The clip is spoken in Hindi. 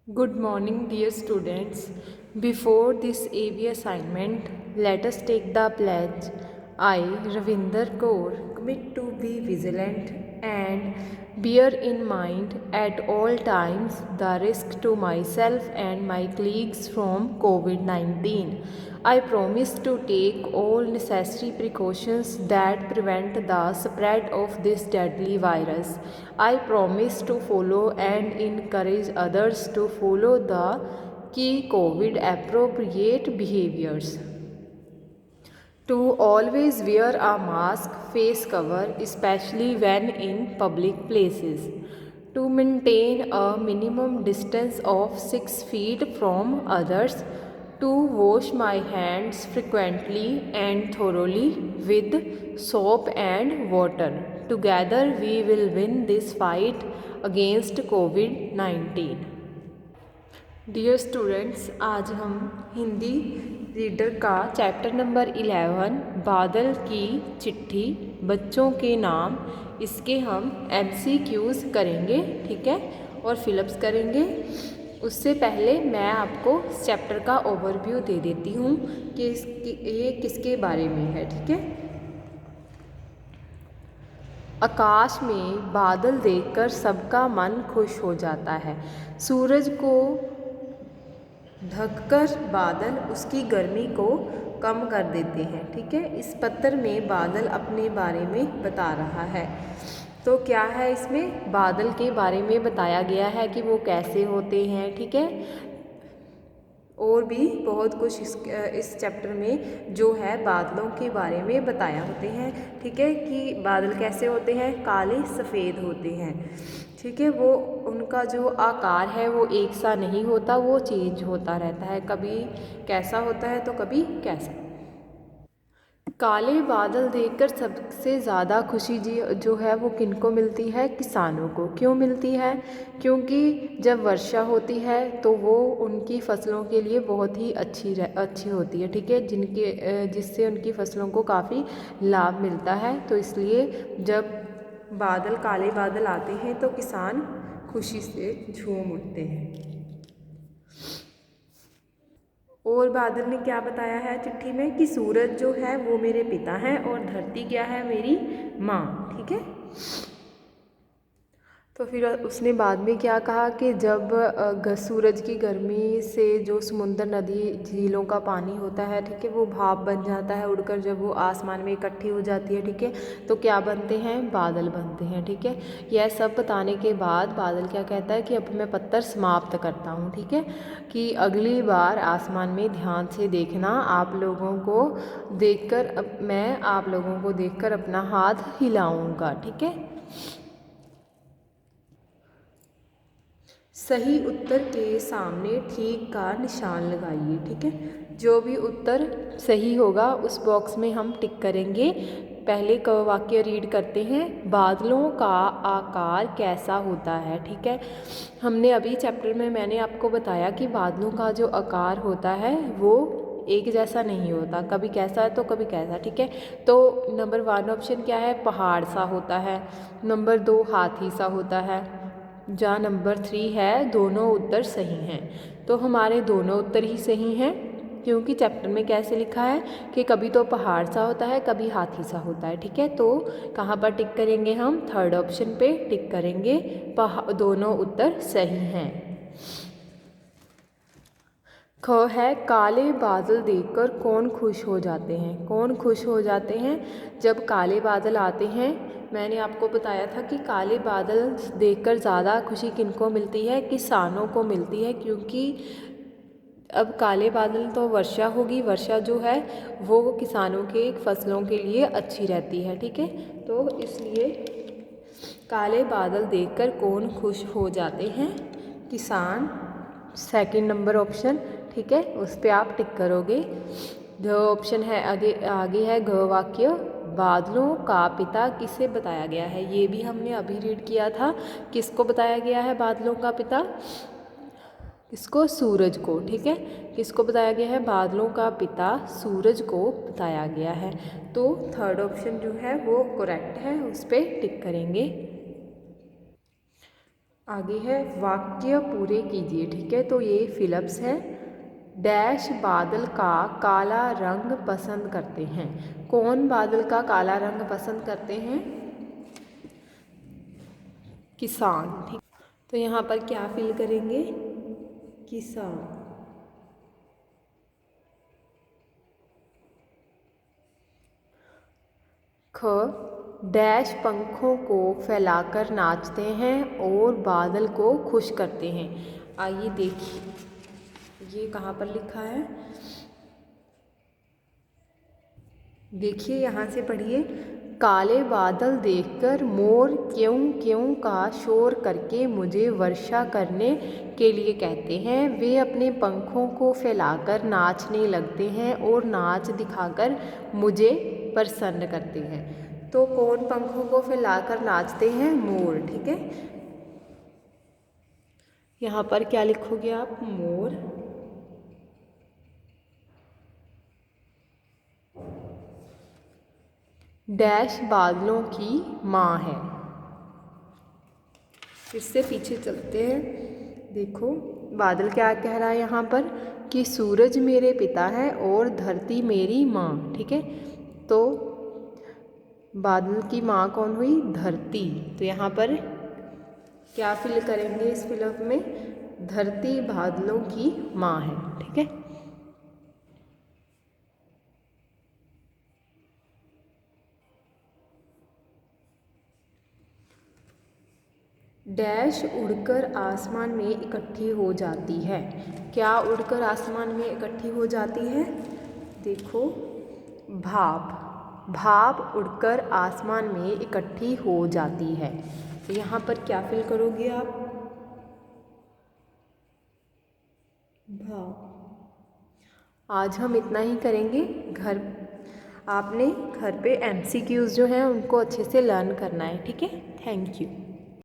Good morning, dear students. Before this AB assignment, let us take the pledge. I, Ravinder Kaur, commit to be vigilant and bear in mind at all times the risk to myself and my colleagues from COVID 19. I promise to take all necessary precautions that prevent the spread of this deadly virus. I promise to follow and encourage others to follow the key COVID appropriate behaviors. To always wear a mask, face cover, especially when in public places. To maintain a minimum distance of 6 feet from others. To wash my hands frequently and thoroughly with soap and water. Together we will win this fight against COVID-19. Dear students, आज हम हिंदी रीडर का चैप्टर नंबर 11 बादल की चिट्ठी बच्चों के नाम, इसके हम MCQs करेंगे, ठीक है, और फिलअप्स करेंगे। उससे पहले मैं आपको इस चैप्टर का ओवरव्यू दे देती हूँ कि ये किसके बारे में है, ठीक है। आकाश में बादल देखकर सबका मन खुश हो जाता है। सूरज को ढककर बादल उसकी गर्मी को कम कर देते हैं, ठीक है। इस पत्र में बादल अपने बारे में बता रहा है। तो क्या है, इसमें बादल के बारे में बताया गया है कि वो कैसे होते हैं, ठीक है। और भी बहुत कुछ इस चैप्टर में जो है बादलों के बारे में बताया होते हैं, ठीक है, कि बादल कैसे होते हैं, काले सफ़ेद होते हैं, ठीक है। वो उनका जो आकार है वो एक सा नहीं होता, वो चेंज होता रहता है, कभी कैसा होता है तो कभी कैसा। काले बादल देखकर सबसे ज़्यादा खुशी जो है वो किनको मिलती है, किसानों को। क्यों मिलती है? क्योंकि जब वर्षा होती है तो वो उनकी फसलों के लिए बहुत ही अच्छी होती है, ठीक है, जिससे उनकी फसलों को काफ़ी लाभ मिलता है। तो इसलिए जब काले बादल आते हैं तो किसान खुशी से झूम उठते हैं। और बादल ने क्या बताया है चिट्ठी में कि सूरज जो है वो मेरे पिता हैं और धरती क्या है, मेरी माँ, ठीक है। तो फिर उसने बाद में क्या कहा कि जब सूरज की गर्मी से जो समुंदर, नदी, झीलों का पानी होता है, ठीक है, वो भाप बन जाता है उड़कर, जब वो आसमान में इकट्ठी हो जाती है, ठीक है, तो क्या बनते हैं, बादल बनते हैं, ठीक है। यह सब बताने के बाद बादल क्या कहता है कि अब मैं पत्र समाप्त करता हूँ, ठीक है, कि अगली बार आसमान में ध्यान से देखना, आप लोगों को देखकर मैं आप लोगों को देखकर अपना हाथ हिलाऊंगा, ठीक है। सही उत्तर के सामने ठीक का निशान लगाइए, ठीक है। जो भी उत्तर सही होगा उस बॉक्स में हम टिक करेंगे। पहले का वाक्य रीड करते हैं। बादलों का आकार कैसा होता है, ठीक है। हमने अभी चैप्टर में मैंने आपको बताया कि बादलों का जो आकार होता है वो एक जैसा नहीं होता, कभी कैसा है तो कभी कैसा, ठीक है। तो नंबर 1 ऑप्शन क्या है, पहाड़ सा होता है। नंबर 2 हाथी सा होता है। जहाँ नंबर 3 है, दोनों उत्तर सही हैं। तो हमारे दोनों उत्तर ही सही हैं, क्योंकि चैप्टर में कैसे लिखा है कि कभी तो पहाड़ सा होता है, कभी हाथी सा होता है, ठीक है। तो कहाँ पर टिक करेंगे हम, 3rd ऑप्शन पे टिक करेंगे, दोनों उत्तर सही हैं। ख है, काले बादल देखकर कौन खुश हो जाते हैं। कौन खुश हो जाते हैं जब काले बादल आते हैं। मैंने आपको बताया था कि काले बादल देखकर ज़्यादा खुशी किनको मिलती है, किसानों को मिलती है, क्योंकि अब काले बादल तो वर्षा होगी, वर्षा जो है वो किसानों के फसलों के लिए अच्छी रहती है, ठीक है। तो इसलिए काले बादल देखकर कौन खुश हो जाते हैं, किसान। 2nd नंबर ऑप्शन, ठीक है, उस पर आप टिक करोगे। ध ऑप्शन है, आगे है घ वाक्य, बादलों का पिता किसे बताया गया है। ये भी हमने अभी रीड किया था, किसको बताया गया है बादलों का पिता, किसको, सूरज को, ठीक है। किसको बताया गया है, बादलों का पिता सूरज को बताया गया है। तो 3rd ऑप्शन जो है वो करेक्ट है, उस पर टिक करेंगे। आगे है वाक्य पूरे कीजिए। ठीक है, तो ये फिलअप्स है। डैश बादल का काला रंग पसंद करते हैं। कौन बादल का काला रंग पसंद करते हैं? किसान। ठीक, तो यहाँ पर क्या फिल करेंगे? किसान। ख डैश पंखों को फैलाकर नाचते हैं और बादल को खुश करते हैं। आइए देखिए, ये कहाँ पर लिखा है? देखिए, यहाँ से पढ़िए। काले बादल देखकर मोर क्यों क्यों का शोर करके मुझे वर्षा करने के लिए कहते हैं। वे अपने पंखों को फैलाकर नाचने लगते हैं और नाच दिखाकर मुझे प्रसन्न करते हैं। तो कौन पंखों को फैलाकर नाचते हैं? मोर। ठीक है, यहाँ पर क्या लिखोगे आप? मोर। डैश बादलों की माँ है। फिर से पीछे चलते हैं। देखो, बादल क्या कह रहा है यहाँ पर? कि सूरज मेरे पिता है और धरती मेरी माँ। ठीक है, तो बादल की माँ कौन हुई? धरती। तो यहाँ पर क्या फिल करेंगे इस फिलअप में? धरती बादलों की माँ है। ठीक है, डैश उड़कर आसमान में इकट्ठी हो जाती है। क्या उड़कर आसमान में इकट्ठी हो जाती है? देखो, भाप। भाप उड़कर आसमान में इकट्ठी हो जाती है। तो यहाँ पर क्या फिल करोगे आप? भाप। आज हम इतना ही करेंगे। आपने घर पे MCQs जो हैं उनको अच्छे से लर्न करना है। ठीक है, थैंक यू।